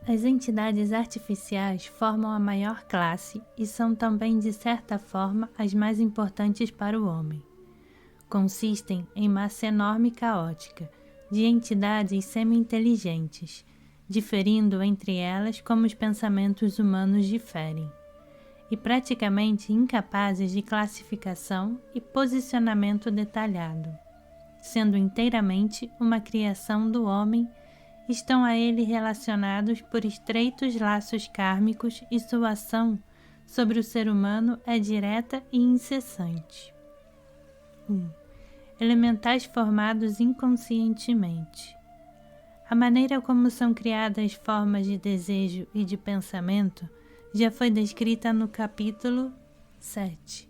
As entidades artificiais formam a maior classe e são também, de certa forma, as mais importantes para o homem. Consistem em massa enorme e caótica, de entidades semi-inteligentes, diferindo entre elas como os pensamentos humanos diferem, e praticamente incapazes de classificação e posicionamento detalhado. Sendo inteiramente uma criação do homem, estão a ele relacionados por estreitos laços kármicos e sua ação sobre o ser humano é direta e incessante. 1. Elementais formados inconscientemente. A maneira como são criadas formas de desejo e de pensamento já foi descrita no capítulo 7.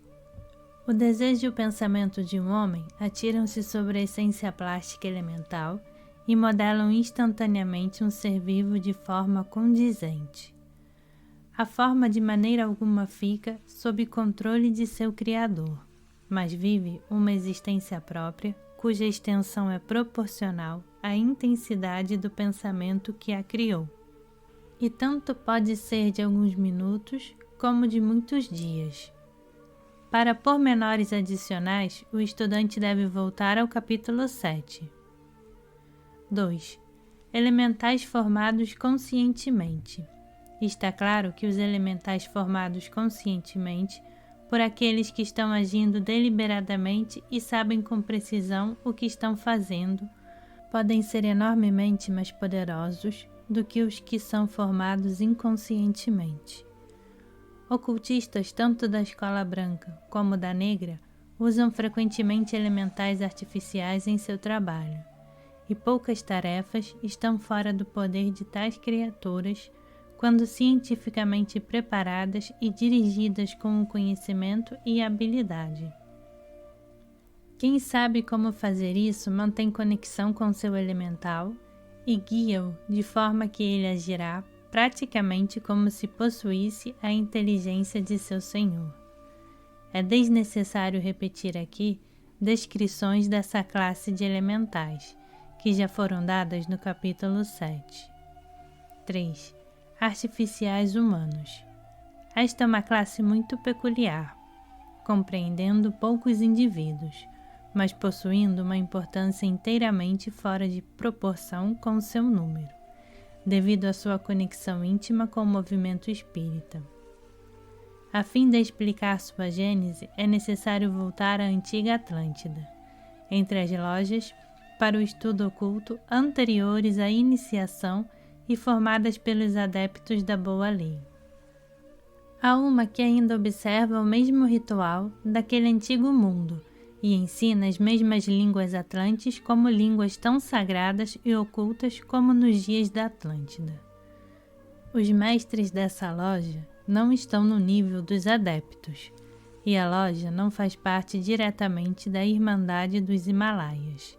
O desejo e o pensamento de um homem atiram-se sobre a essência plástica elemental e modelam instantaneamente um ser vivo de forma condizente. A forma de maneira alguma fica sob controle de seu criador, mas vive uma existência própria, cuja extensão é proporcional à intensidade do pensamento que a criou. E tanto pode ser de alguns minutos como de muitos dias. Para pormenores adicionais, o estudante deve voltar ao capítulo 7. 2. Elementais formados conscientemente. Está claro que os elementais formados conscientemente por aqueles que estão agindo deliberadamente e sabem com precisão o que estão fazendo, podem ser enormemente mais poderosos do que os que são formados inconscientemente. Ocultistas tanto da escola branca como da negra usam frequentemente elementais artificiais em seu trabalho, e poucas tarefas estão fora do poder de tais criaturas quando cientificamente preparadas e dirigidas com o conhecimento e habilidade. Quem sabe como fazer isso mantém conexão com seu elemental e guia-o de forma que ele agirá praticamente como se possuísse a inteligência de seu senhor. É desnecessário repetir aqui descrições dessa classe de elementais, que já foram dadas no capítulo 7. 3. Artificiais humanos. Esta é uma classe muito peculiar, compreendendo poucos indivíduos, mas possuindo uma importância inteiramente fora de proporção com seu número, devido à sua conexão íntima com o movimento espírita. A fim de explicar sua gênese, é necessário voltar à antiga Atlântida, entre as lojas, para o estudo oculto anteriores à iniciação e formadas pelos adeptos da boa lei. Há uma que ainda observa o mesmo ritual daquele antigo mundo e ensina as mesmas línguas atlantes como línguas tão sagradas e ocultas como nos dias da Atlântida. Os mestres dessa loja não estão no nível dos adeptos, e a loja não faz parte diretamente da Irmandade dos Himalaias,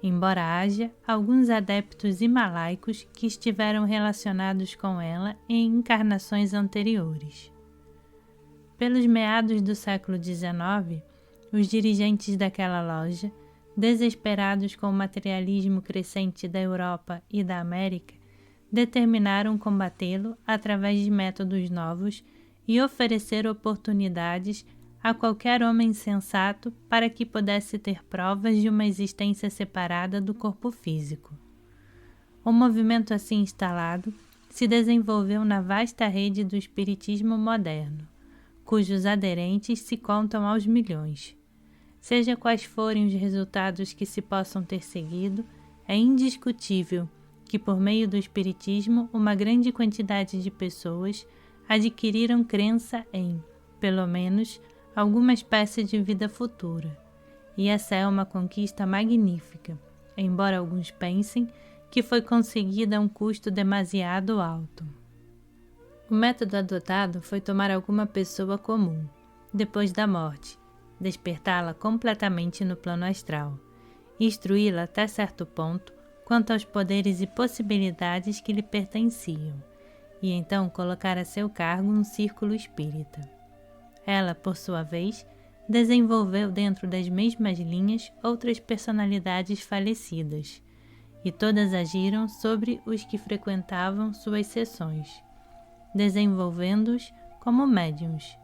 embora haja alguns adeptos himalaicos que estiveram relacionados com ela em encarnações anteriores. Pelos meados do século XIX, os dirigentes daquela loja, desesperados com o materialismo crescente da Europa e da América, determinaram combatê-lo através de métodos novos e oferecer oportunidades a qualquer homem sensato para que pudesse ter provas de uma existência separada do corpo físico. Um movimento assim instalado se desenvolveu na vasta rede do espiritismo moderno, cujos aderentes se contam aos milhões. Seja quais forem os resultados que se possam ter seguido, é indiscutível que por meio do espiritismo uma grande quantidade de pessoas adquiriram crença em, pelo menos, alguma espécie de vida futura, e essa é uma conquista magnífica, embora alguns pensem que foi conseguida a um custo demasiado alto. O método adotado foi tomar alguma pessoa comum, depois da morte, despertá-la completamente no plano astral, instruí-la até certo ponto quanto aos poderes e possibilidades que lhe pertenciam, e então colocar a seu cargo um círculo espírita. Ela, por sua vez, desenvolveu dentro das mesmas linhas outras personalidades falecidas, e todas agiram sobre os que frequentavam suas sessões, desenvolvendo-os como médiuns.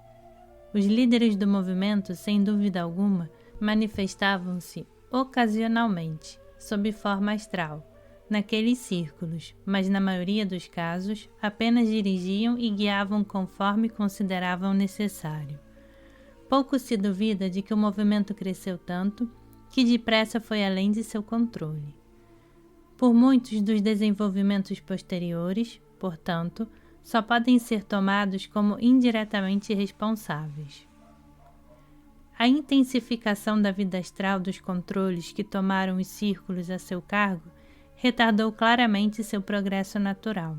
Os líderes do movimento, sem dúvida alguma, manifestavam-se ocasionalmente, sob forma astral, naqueles círculos, mas na maioria dos casos apenas dirigiam e guiavam conforme consideravam necessário. Pouco se duvida de que o movimento cresceu tanto que depressa foi além de seu controle. Por muitos dos desenvolvimentos posteriores, portanto, só podem ser tomados como indiretamente responsáveis. A intensificação da vida astral dos controles que tomaram os círculos a seu cargo retardou claramente seu progresso natural.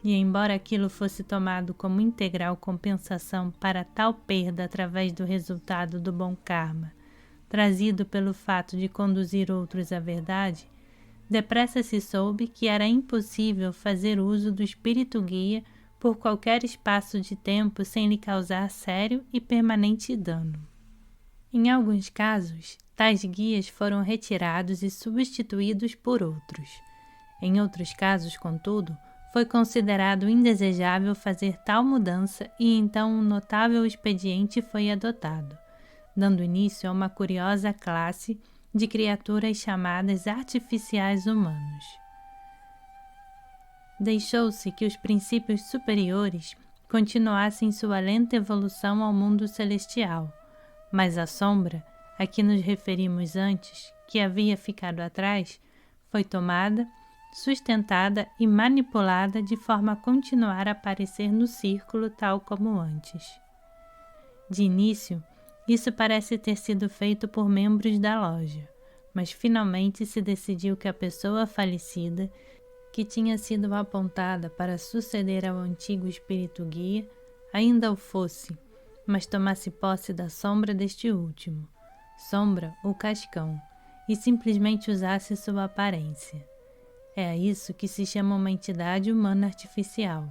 E embora aquilo fosse tomado como integral compensação para tal perda através do resultado do bom karma, trazido pelo fato de conduzir outros à verdade, depressa se soube que era impossível fazer uso do espírito guia por qualquer espaço de tempo sem lhe causar sério e permanente dano. Em alguns casos, tais guias foram retirados e substituídos por outros. Em outros casos, contudo, foi considerado indesejável fazer tal mudança e então um notável expediente foi adotado, dando início a uma curiosa classe de criaturas chamadas artificiais humanos. Deixou-se que os princípios superiores continuassem sua lenta evolução ao mundo celestial, mas a sombra, a que nos referimos antes, que havia ficado atrás, foi tomada, sustentada e manipulada de forma a continuar a aparecer no círculo tal como antes. De início, isso parece ter sido feito por membros da loja, mas finalmente se decidiu que a pessoa falecida, que tinha sido apontada para suceder ao antigo espírito guia, ainda o fosse, mas tomasse posse da sombra deste último, sombra ou cascão, e simplesmente usasse sua aparência. É a isso que se chama uma entidade humana artificial.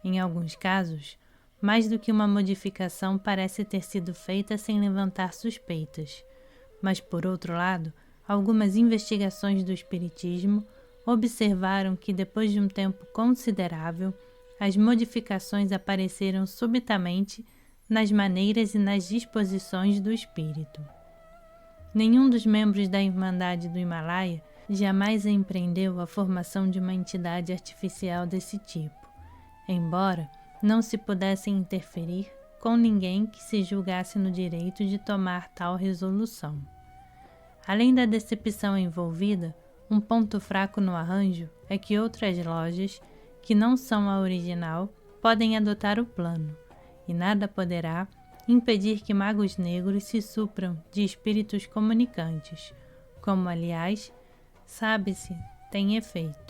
Em alguns casos, mais do que uma modificação parece ter sido feita sem levantar suspeitas, mas, por outro lado, algumas investigações do espiritismo observaram que, depois de um tempo considerável, as modificações apareceram subitamente nas maneiras e nas disposições do espírito. Nenhum dos membros da Irmandade do Himalaia jamais empreendeu a formação de uma entidade artificial desse tipo, embora não se pudesse interferir com ninguém que se julgasse no direito de tomar tal resolução. Além da decepção envolvida, um ponto fraco no arranjo é que outras lojas, que não são a original, podem adotar o plano, e nada poderá impedir que magos negros se supram de espíritos comunicantes, como, aliás, sabe-se, tem efeito.